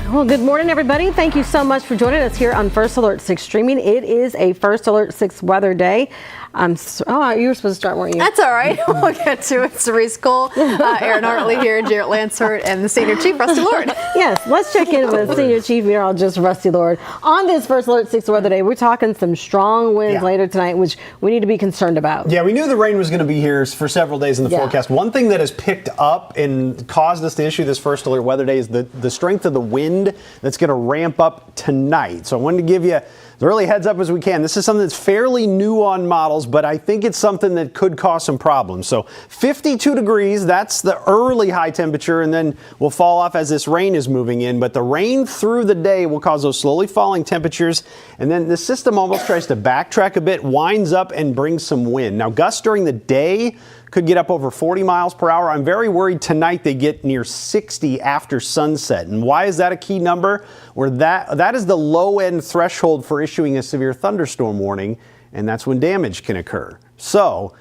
Well, good morning, everybody. Thank you so much for joining us here on First Alert 6 streaming. It is a First Alert 6 weather day. You were supposed to start, weren't you? That's all right. We'll get to it. Cerise Cole, Aaron Hartley here, Jarrett Lansford, and the Senior Chief, Rusty Lord. Yes, let's check in with Senior Chief Meteorologist Rusty Lord. On this First Alert 6 weather day, we're talking some strong winds later tonight, which we need to be concerned about. Yeah, we knew the rain was going to be here for several days in the forecast. One thing that has picked up and caused us to issue this First Alert weather day is the strength of the wind that's going to ramp up tonight. So I wanted to give you the early heads up as we can. This is something that's fairly new on models, but I think it's something that could cause some problems. So 52 degrees, that's the early high temperature, and then we'll fall off as this rain is moving in. But the rain through the day will cause those slowly falling temperatures, and then the system almost tries to backtrack a bit, winds up and brings some wind. Now, gusts during the day could get up over 40 miles per hour. I'm very worried tonight they get near 60 after sunset. And why is that a key number? Where that is the low end threshold for issuing a severe thunderstorm warning, and that's when damage can occur. So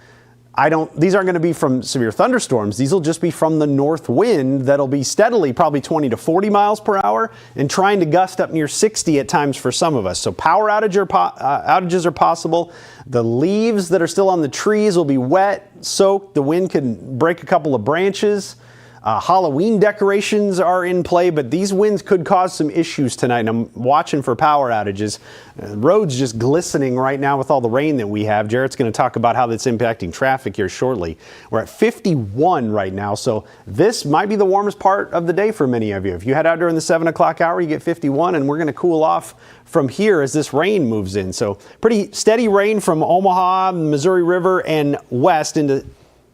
these aren't going to be from severe thunderstorms. These will just be from the north wind that'll be steadily probably 20 to 40 miles per hour and trying to gust up near 60 at times for some of us. So power outages are possible. The leaves that are still on the trees will be wet, soaked. The wind can break a couple of branches. Halloween decorations are in play, but these winds could cause some issues tonight. And I'm watching for power outages. Roads just glistening right now with all the rain that we have. Jarrett's going to talk about how that's impacting traffic here shortly. We're at 51 right now, so this might be the warmest part of the day for many of you. If you head out during the 7 o'clock hour, you get 51, and we're going to cool off from here as this rain moves in. So pretty steady rain from Omaha, Missouri River, and west into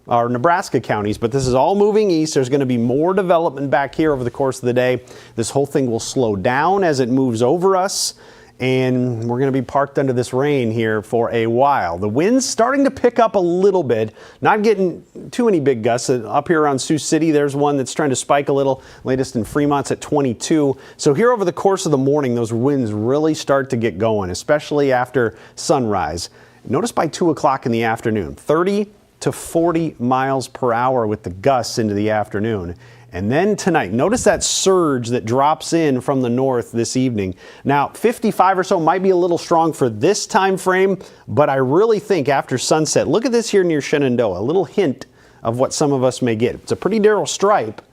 our Nebraska counties, but this is all moving east. There's going to be more development back here over the course of the day. This whole thing will slow down as it moves over us, and we're going to be parked under this rain here for a while. The wind's starting to pick up a little bit, not getting too many big gusts. Up here around Sioux City, there's one that's trying to spike a little. Latest in Fremont's at 22. So here over the course of the morning, those winds really start to get going, especially after sunrise. Notice by 2 o'clock in the afternoon, 30 to 40 miles per hour with the gusts into the afternoon. And then tonight, notice that surge that drops in from the north this evening. Now, 55 or so might be a little strong for this time frame, but I really think after sunset, look at this here near Shenandoah, a little hint of what some of us may get. It's a pretty narrow stripe,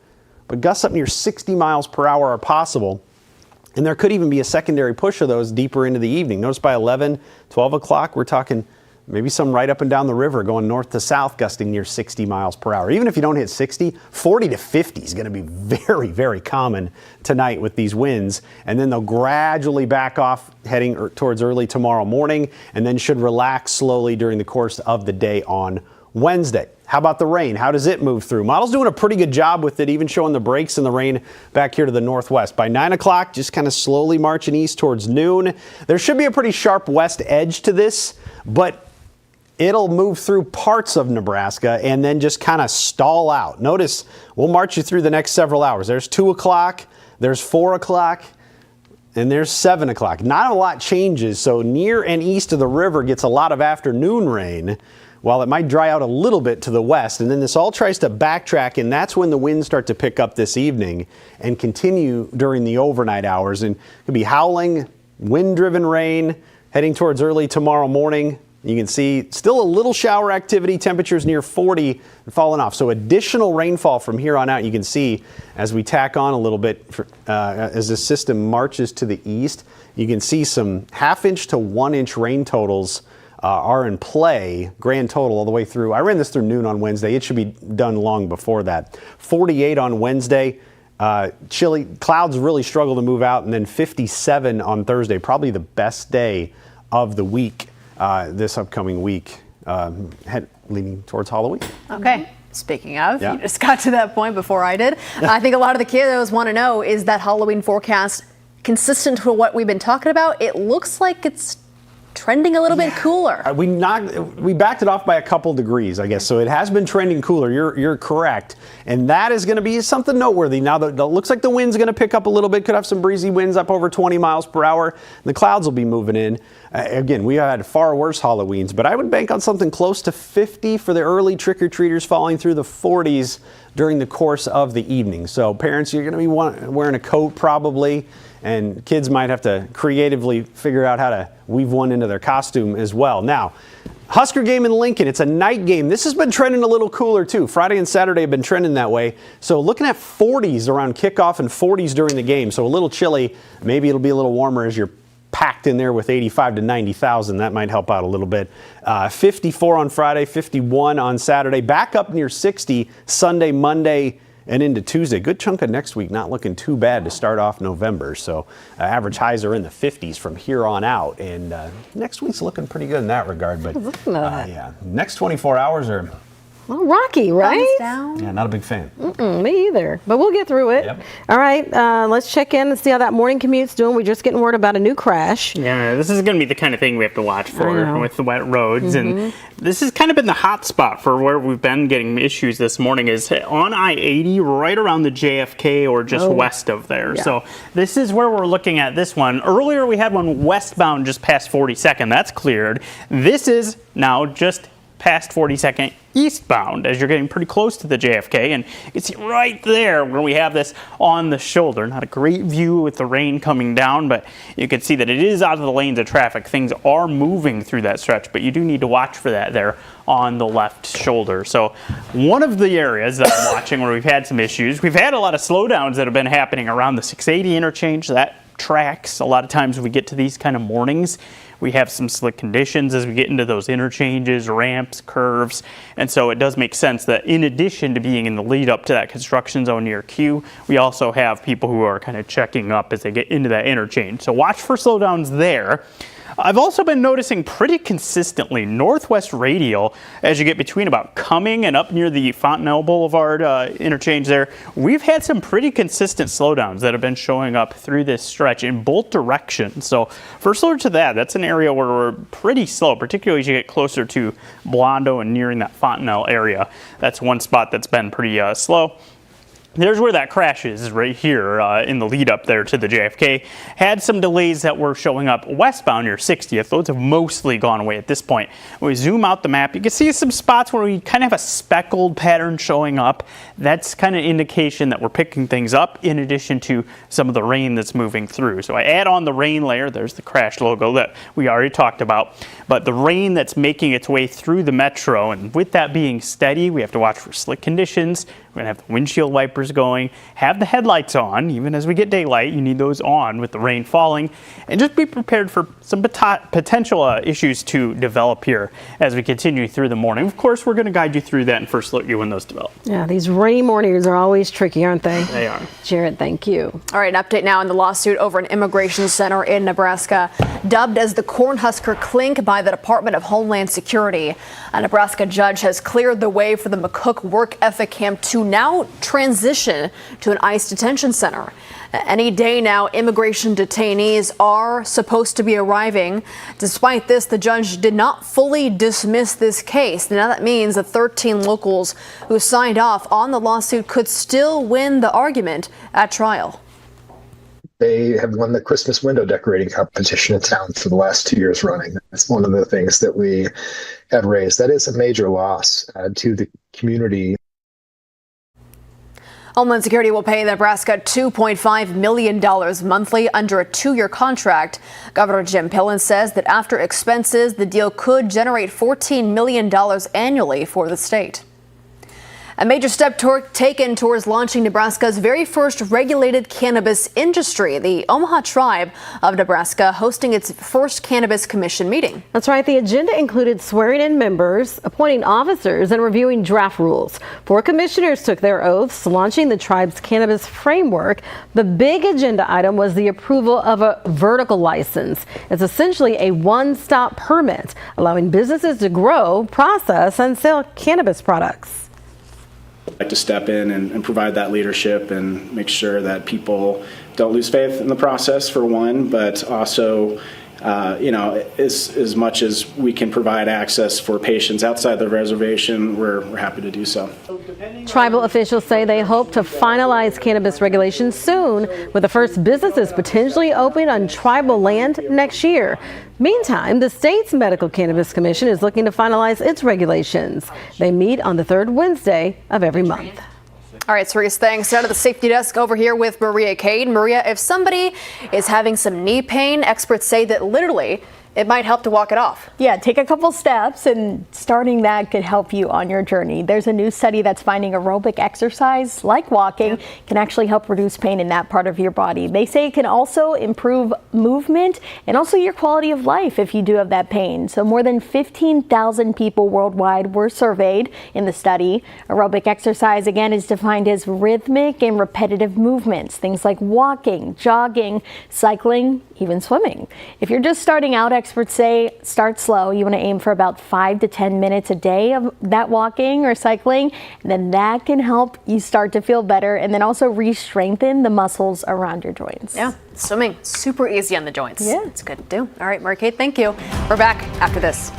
but gusts up near 60 miles per hour are possible. And there could even be a secondary push of those deeper into the evening. Notice by 11, 12 o'clock, we're talking maybe some right up and down the river going north to south, gusting near 60 miles per hour. Even if you don't hit 60, 40 to 50 is going to be very, very common tonight with these winds. And then they'll gradually back off heading towards early tomorrow morning, and then should relax slowly during the course of the day on Wednesday. How about the rain? How does it move through? Model's doing a pretty good job with it, even showing the breaks in the rain back here to the northwest. By 9 o'clock, just kind of slowly marching east towards noon. There should be a pretty sharp west edge to this, but it'll move through parts of Nebraska and then just kind of stall out. Notice, we'll march you through the next several hours. There's 2 o'clock, there's 4 o'clock, and there's 7 o'clock. Not a lot changes, so near and east of the river gets a lot of afternoon rain, while it might dry out a little bit to the west. And then this all tries to backtrack, and that's when the winds start to pick up this evening and continue during the overnight hours. And it could be howling, wind-driven rain heading towards early tomorrow morning. You can see still a little shower activity, temperatures near 40 and falling off. So additional rainfall from here on out. You can see as we tack on a little bit as the system marches to the east, you can see some 1/2 inch to 1 inch rain totals are in play, grand total all the way through. I ran this through noon on Wednesday. It should be done long before that. 48 on Wednesday. Chilly, clouds really struggle to move out, and then 57 on Thursday, probably the best day of the week. This upcoming week, leaning towards Halloween. Okay. Speaking of, you just got to that point before I did. I think a lot of the kiddos want to know, is that Halloween forecast consistent with what we've been talking about? It looks like it's trending a little bit cooler. We backed it off by a couple degrees, I guess. So it has been trending cooler. You're correct. And that is going to be something noteworthy. Now, it looks like the wind's going to pick up a little bit. Could have some breezy winds up over 20 miles per hour. The clouds will be moving in. Again, we had far worse Halloweens, but I would bank on something close to 50 for the early trick-or-treaters, falling through the 40s during the course of the evening. So parents, you're going to be wearing a coat probably, and kids might have to creatively figure out how to weave one into their costume as well. Now, Husker game in Lincoln, it's a night game. This has been trending a little cooler too. Friday and Saturday have been trending that way. So looking at 40s around kickoff and 40s during the game. So a little chilly. Maybe it'll be a little warmer as you're packed in there with 85 to 90,000. That might help out a little bit. 54 on Friday, 51 on Saturday. Back up near 60 Sunday, Monday, and into Tuesday. Good chunk of next week, not looking too bad to start off November. So average highs are in the 50s from here on out. And next week's looking pretty good in that regard. But yeah, next 24 hours are... Well, rocky, right? Yeah, not a big fan. Me either, but we'll get through it. Yep. All right, let's check in and see how that morning commute's doing. We're just getting word about a new crash. Yeah, this is going to be the kind of thing we have to watch for with the wet roads. And this has kind of been the hot spot for where we've been getting issues this morning is on I-80 right around the JFK or just west of there. Yeah. So this is where we're looking at this one. Earlier we had one westbound just past 42nd. That's cleared. This is now just past 42nd eastbound as you're getting pretty close to the JFK, and you can see right there where we have this on the shoulder. Not a great view with the rain coming down, but you can see that it is out of the lanes of traffic. Things are moving through that stretch, but you do need to watch for that there on the left shoulder. So one of the areas that I'm watching where we've had some issues, we've had a lot of slowdowns that have been happening around the 680 interchange. That tracks. A lot of times when we get to these kind of mornings, we have some slick conditions as we get into those interchanges, ramps, curves, and so it does make sense that in addition to being in the lead up to that construction zone near Q, we also have people who are kind of checking up as they get into that interchange. So watch for slowdowns there. I've also been noticing pretty consistently northwest radial as you get between about Cumming and up near the Fontenelle Boulevard interchange there. We've had some pretty consistent slowdowns that have been showing up through this stretch in both directions. So first alert to that, that's an area where we're pretty slow, particularly as you get closer to Blondo and nearing that Fontenelle area. That's one spot that's been pretty slow. There's where that crash is right here in the lead up there to the JFK. Had some delays that were showing up westbound near 60th. Those have mostly gone away at this point. When we zoom out the map, you can see some spots where we kind of have a speckled pattern showing up. That's kind of indication that we're picking things up in addition to some of the rain that's moving through. So I add on the rain layer. There's the crash logo that we already talked about. But the rain that's making its way through the metro, and with that being steady, we have to watch for slick conditions. We're going to have the windshield wipers going, have the headlights on. Even as we get daylight, you need those on with the rain falling, and just be prepared for some potential issues to develop here as we continue through the morning. Of course, we're going to guide you through that and first alert you when those develop. Yeah, these rainy mornings are always tricky, aren't they? They are. Jared, thank you. All right, an update now in the lawsuit over an immigration center in Nebraska, dubbed as the Cornhusker Clink by the Department of Homeland Security. A Nebraska judge has cleared the way for the McCook work ethic camp to now transition to an ICE detention center. Any day now, immigration detainees are supposed to be arriving. Despite this, the judge did not fully dismiss this case. Now that means the 13 locals who signed off on the lawsuit could still win the argument at trial. They have won the Christmas window decorating competition in town for the last 2 years running. That's one of the things that we have raised. That is a major loss to the community. Homeland Security will pay Nebraska $2.5 million monthly under a 2-year contract. Governor Jim Pillen says that after expenses, the deal could generate $14 million annually for the state. A major step taken towards launching Nebraska's very first regulated cannabis industry. The Omaha Tribe of Nebraska hosting its first Cannabis Commission meeting. That's right. The agenda included swearing in members, appointing officers, and reviewing draft rules. 4 commissioners took their oaths, launching the tribe's cannabis framework. The big agenda item was the approval of a vertical license. It's essentially a one-stop permit, allowing businesses to grow, process, and sell cannabis products. I'd like to step in and provide that leadership and make sure that people don't lose faith in the process, for one, but also, as much as we can provide access for patients outside the reservation, we're happy to do so. Tribal officials say they hope to finalize cannabis regulations soon, with the first businesses potentially open on tribal land next year. Meantime, the state's Medical Cannabis Commission is looking to finalize its regulations. They meet on the 3rd Wednesday of every month. All right, Cerise, thanks. Out of the safety desk over here with Maria Cade. Maria, if somebody is having some knee pain, experts say that literally it might help to walk it off. Yeah, take a couple steps, and starting that could help you on your journey. There's a new study that's finding aerobic exercise, like walking, can actually help reduce pain in that part of your body. They say it can also improve movement and also your quality of life if you do have that pain. So more than 15,000 people worldwide were surveyed in the study. Aerobic exercise, again, is defined as rhythmic and repetitive movements, things like walking, jogging, cycling, even swimming. If you're just starting out, experts say start slow. You want to aim for about 5 to 10 minutes a day of that walking or cycling, and then that can help you start to feel better and then also re-strengthen the muscles around your joints. Yeah, swimming, super easy on the joints. Yeah. It's good to do. All right, Maria Cade, thank you. We're back after this.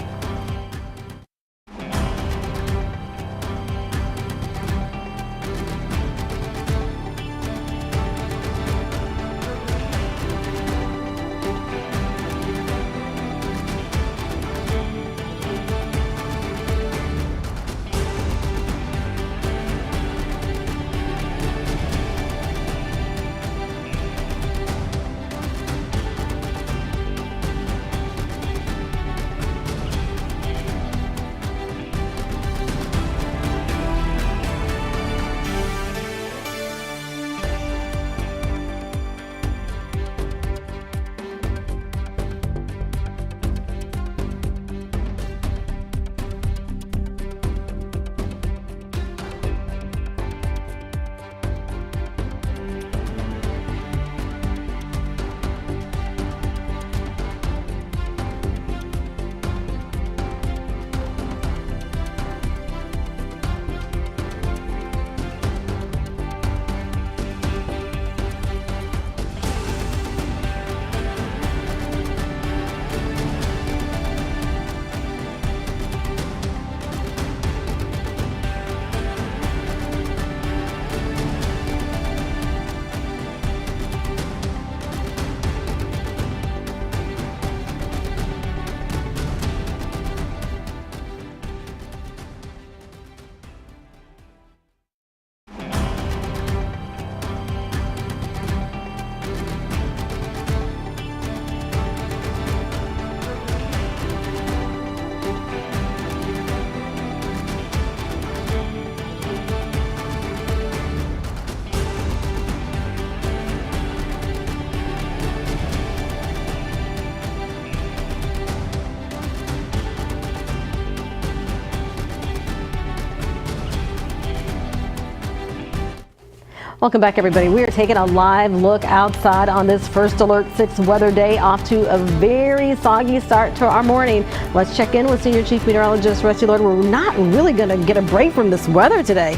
Welcome back, everybody. We are taking a live look outside on this first Alert 6 weather day, off to a very soggy start to our morning. Let's check in with Senior Chief Meteorologist Rusty Lord. We're not really going to get a break from this weather today.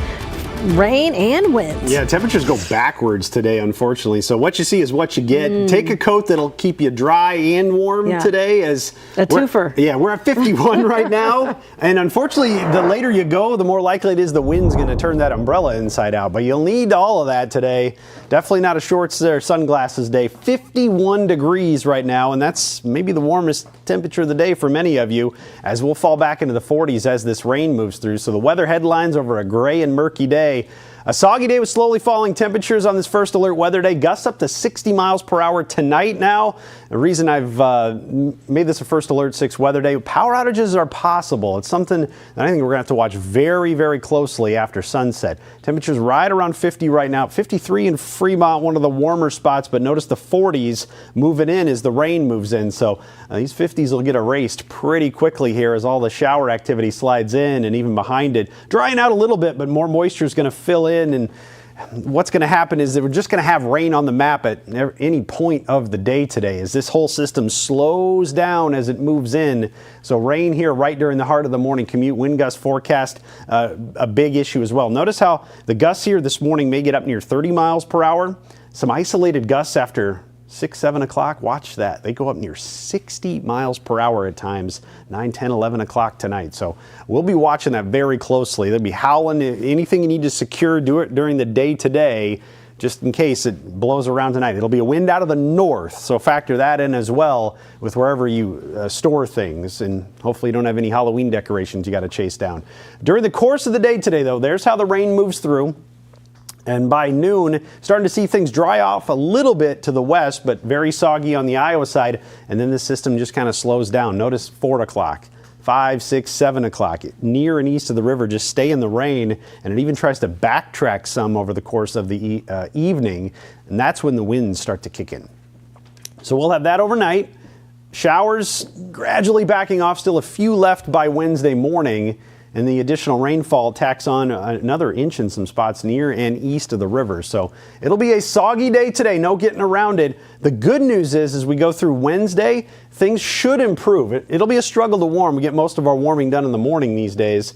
Rain and wind. Yeah, temperatures go backwards today, unfortunately. So what you see is what you get. Take a coat that'll keep you dry and warm today. As a twofer. We're at 51 right now. And unfortunately, the later you go, the more likely it is the wind's going to turn that umbrella inside out. But you'll need all of that today. Definitely not a shorts or sunglasses day. 51 degrees right now, and that's maybe the warmest temperature of the day for many of you, as we'll fall back into the 40s as this rain moves through. So the weather headlines over a gray and murky day. A soggy day with slowly falling temperatures on this first alert weather day. Gusts up to 60 miles per hour tonight now. The reason I've made this a first alert 6 weather day, power outages are possible. It's something that I think we're going to have to watch very, very closely after sunset. Temperatures right around 50 right now. 53 in Fremont, one of the warmer spots, but notice the 40s moving in as the rain moves in. So these 50s will get erased pretty quickly here as all the shower activity slides in and even behind it. Drying out a little bit, but more moisture is going to fill in, and what's going to happen is that we're just going to have rain on the map at any point of the day today as this whole system slows down as it moves in. So rain here right during the heart of the morning commute. Wind gust forecast, a big issue as well. Notice how the gusts here this morning may get up near 30 miles per hour. Some isolated gusts after 6, 7 o'clock, watch that. They go up near 60 miles per hour at times, 9, 10, 11 o'clock tonight. So we'll be watching that very closely. They'll be howling. Anything you need to secure, do it during the day today, just in case it blows around tonight. It'll be a wind out of the north, so factor that in as well with wherever you store things. And hopefully you don't have any Halloween decorations you got to chase down. During the course of the day today, though, there's how the rain moves through. And by noon, starting to see things dry off a little bit to the west, but very soggy on the Iowa side. And then the system just kind of slows down. Notice 4 o'clock, 5, 6, 7 o'clock. Near and east of the river, just stay in the rain. And it even tries to backtrack some over the course of the evening. And that's when the winds start to kick in. So we'll have that overnight. Showers gradually backing off, still a few left by Wednesday morning. And the additional rainfall tacks on another inch in some spots near and east of the river. So it'll be a soggy day today, no getting around it. The good news is, as we go through Wednesday, things should improve. It'll be a struggle to warm. We get most of our warming done in the morning these days.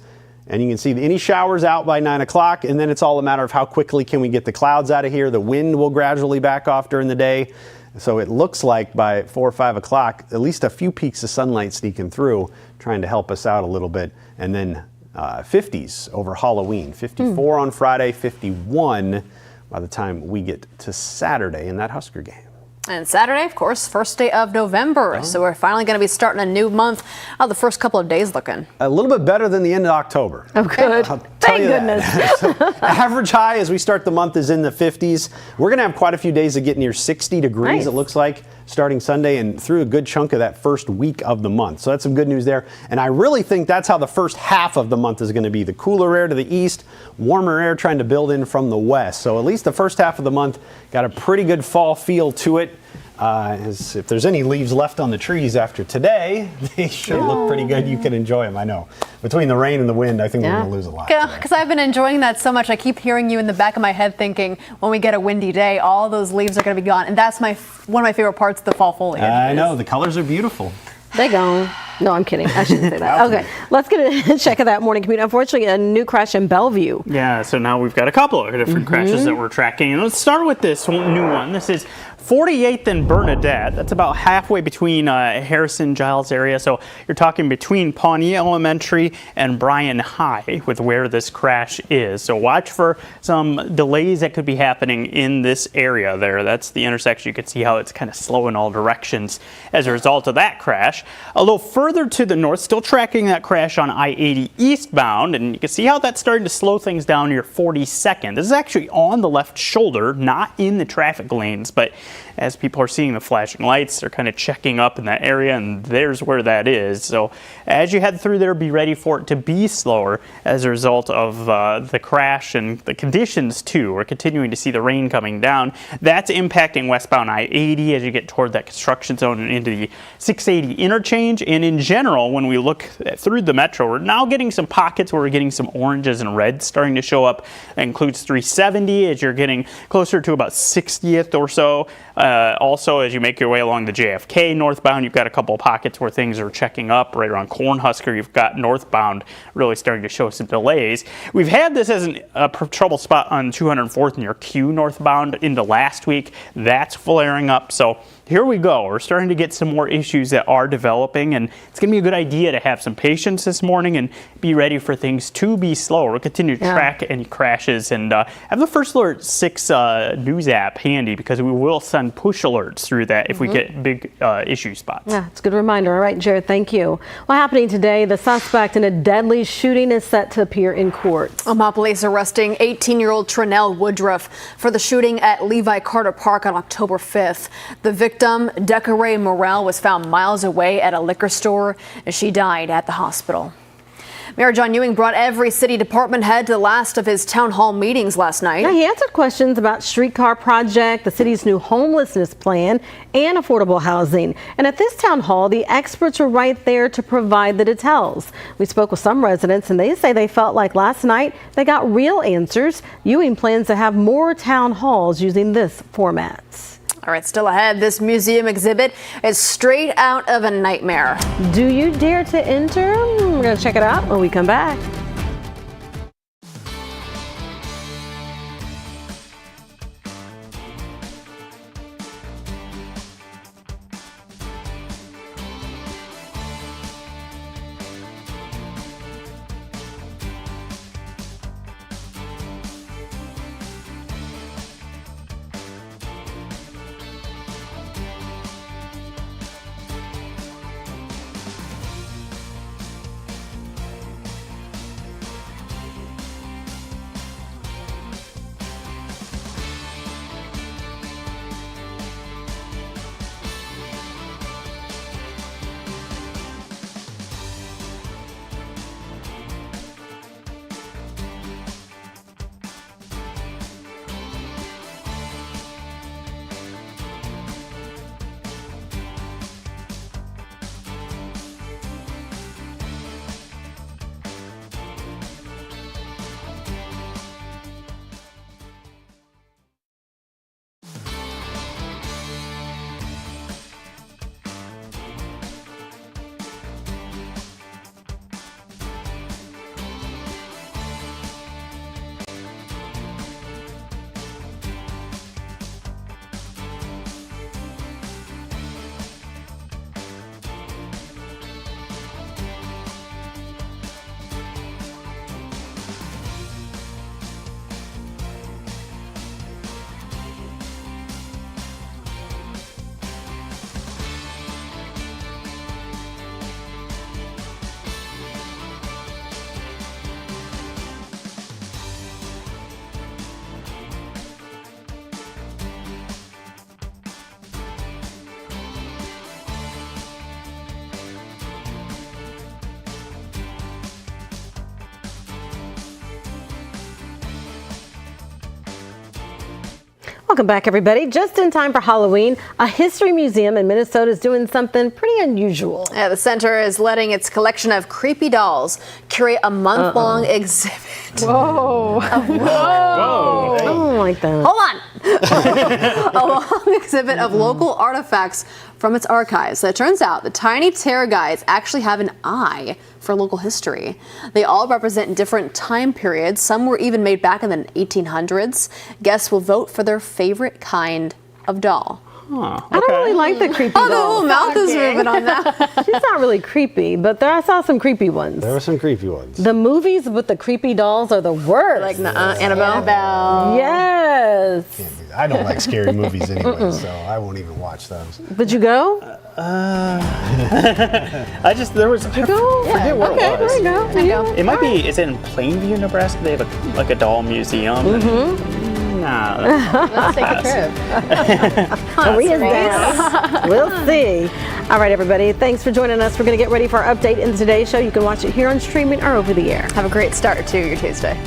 And you can see any showers out by 9 o'clock, and then it's all a matter of how quickly can we get the clouds out of here. The wind will gradually back off during the day. So it looks like by 4 or 5 o'clock, at least a few peaks of sunlight sneaking through, trying to help us out a little bit. And then 50s over Halloween, 54 on Friday, 51 by the time we get to Saturday in that Husker game. And Saturday, of course, first day of November. So we're finally going to be starting a new month. How are the first couple of days looking? A little bit better than the end of October. Oh, good. Thank goodness. So, average high as we start the month is in the 50s. We're going to have quite a few days that get near 60 degrees, Nice. It looks like, starting Sunday and through a good chunk of that first week of the month. So that's some good news there. And I really think that's how the first half of the month is going to be. The cooler air to the east, warmer air trying to build in from the west. So at least the first half of the month got a pretty good fall feel to it. As if there's any leaves left on the trees after today, they should look pretty good. You can enjoy them, I know. Between the rain and the wind, I think we're going to lose a lot. Because I've been enjoying that so much. I keep hearing you in the back of my head thinking, when we get a windy day, all those leaves are going to be gone. And that's one of my favorite parts of the fall foliage. I know, the colors are beautiful. They gone. No, I'm kidding. I shouldn't say that. Okay, let's get a check of that morning commute. Unfortunately, a new crash in Bellevue. Yeah, so now we've got a couple of different crashes that we're tracking. And let's start with this new one. This is 48th and Bernadette. That's about halfway between Harrison, Giles area. So you're talking between Pawnee Elementary and Bryan High with where this crash is. So watch for some delays that could be happening in this area there. That's the intersection. You can see how it's kind of slow in all directions as a result of that crash. A little further to the north, still tracking that crash on I-80 eastbound, and you can see how that's starting to slow things down near 42nd. This is actually on the left shoulder, not in the traffic lanes, but as people are seeing the flashing lights, they're kind of checking up in that area, and there's where that is. So as you head through there, be ready for it to be slower as a result of the crash and the conditions too. We're continuing to see the rain coming down. That's impacting westbound I-80 as you get toward that construction zone and into the 680 interchange. And in general, when we look through the metro, we're now getting some pockets where we're getting some oranges and reds starting to show up. That includes 370 as you're getting closer to about 60th or so. Also, as you make your way along the JFK northbound, you've got a couple of pockets where things are checking up. Right around Cornhusker, you've got northbound really starting to show some delays. We've had this as a trouble spot on 204th near Q northbound into last week. That's flaring up. So here we go. We're starting to get some more issues that are developing, and it's going to be a good idea to have some patience this morning and be ready for things to be slower. We'll continue to track any crashes and have the First Alert 6 news app handy because we will send push alerts through that if we get big issue spots. Yeah, it's a good reminder. All right, Jared, thank you. Well, happening today, the suspect in a deadly shooting is set to appear in court. Omaha police arresting 18-year-old Trinell Woodruff for the shooting at Levi Carter Park on October 5th. The victim, Desiree Morrell, was found miles away at a liquor store and she died at the hospital. Mayor John Ewing brought every city department head to the last of his town hall meetings last night. Yeah, he answered questions about streetcar project, the city's new homelessness plan, and affordable housing. And at this town hall, the experts were right there to provide the details. We spoke with some residents, and they say they felt like last night they got real answers. Ewing plans to have more town halls using this format. All right, still ahead, this museum exhibit is straight out of a nightmare. Do you dare to enter? We're going to check it out when we come back. Welcome back, everybody. Just in time for Halloween, a history museum in Minnesota is doing something pretty unusual. Yeah, the center is letting its collection of creepy dolls curate a month-long exhibit. Whoa. I don't like that. Hold on. A long exhibit of local artifacts from its archives. So it turns out the tiny tarot guides actually have an eye for local history. They all represent different time periods. Some were even made back in the 1800s. Guests will vote for their favorite kind of doll. I don't really like the creepy dolls. Oh, the whole mouth is moving on that. She's not really creepy, but I saw some creepy ones. There were some creepy ones. The movies with the creepy dolls are the worst. Like Annabelle. Yes. I don't like scary movies anyway, so I won't even watch those. Did you go? There was. Did you go? Forget what it was. There you go. It might be. Is it in Plainview, Nebraska? They have a doll museum. Nah. Let's take a trip. Maria's dance. We'll see. All right, everybody. Thanks for joining us. We're going to get ready for our update in today's show. You can watch it here on streaming or over the air. Have a great start to your Tuesday.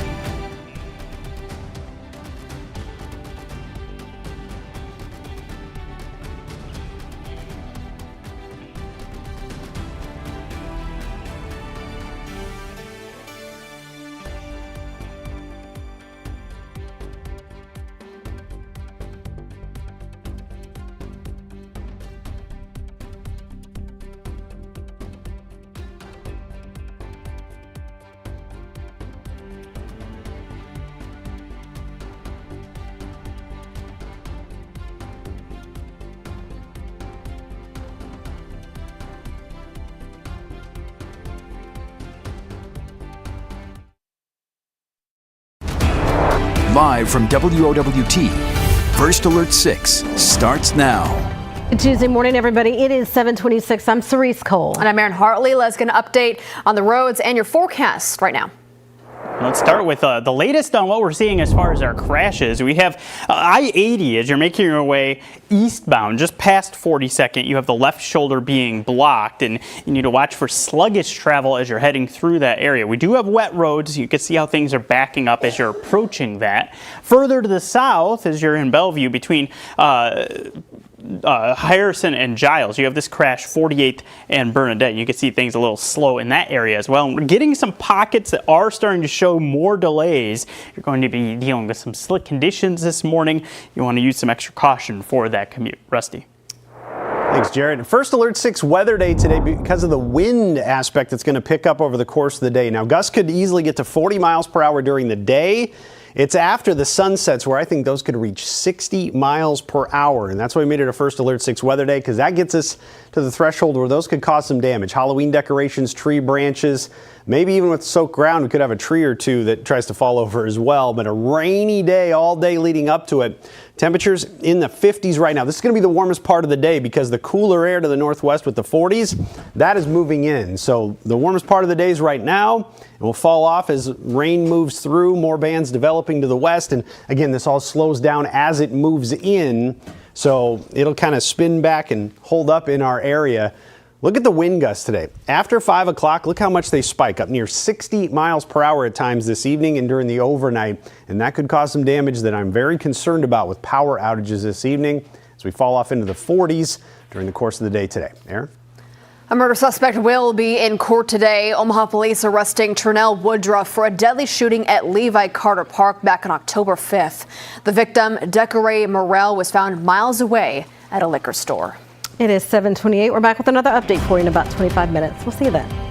Live from WOWT, First Alert 6 starts now. Good Tuesday morning, everybody. It is 7:26. I'm Cerise Cole. And I'm Erin Hartley. Let's get an update on the roads and your forecast right now. Let's start with the latest on what we're seeing as far as our crashes. We have I-80 as you're making your way eastbound, just past 42nd. You have the left shoulder being blocked, and you need to watch for sluggish travel as you're heading through that area. We do have wet roads. You can see how things are backing up as you're approaching that. Further to the south, as you're in Bellevue, between Harrison and Giles, you have this crash 48th and Bernadette. You can see things a little slow in that area as well. And we're getting some pockets that are starting to show more delays. You're going to be dealing with some slick conditions this morning. You want to use some extra caution for that commute. Rusty. Thanks, Jared. First Alert 6 weather day today because of the wind aspect that's going to pick up over the course of the day. Now, gusts could easily get to 40 miles per hour during the day. It's after the sun sets where I think those could reach 60 miles per hour. And that's why we made it a First Alert 6 weather day, because that gets us to the threshold where those could cause some damage. Halloween decorations, tree branches, maybe even with soaked ground, we could have a tree or two that tries to fall over as well. But a rainy day all day leading up to it. Temperatures in the 50s right now. This is going to be the warmest part of the day because the cooler air to the northwest with the 40s, that is moving in. So the warmest part of the day is right now, and will fall off as rain moves through, more bands developing to the west. And again, this all slows down as it moves in. So it'll kind of spin back and hold up in our area. Look at the wind gusts today. After 5 o'clock, look how much they spike, up near 60 miles per hour at times this evening and during the overnight. And that could cause some damage that I'm very concerned about with power outages this evening as we fall off into the 40s during the course of the day today. Erin? A murder suspect will be in court today. Omaha police arresting Turnell Woodruff for a deadly shooting at Levi Carter Park back on October 5th. The victim, Desiree Morrell, was found miles away at a liquor store. It is 7:28. We're back with another update for you in about 25 minutes. We'll see you then.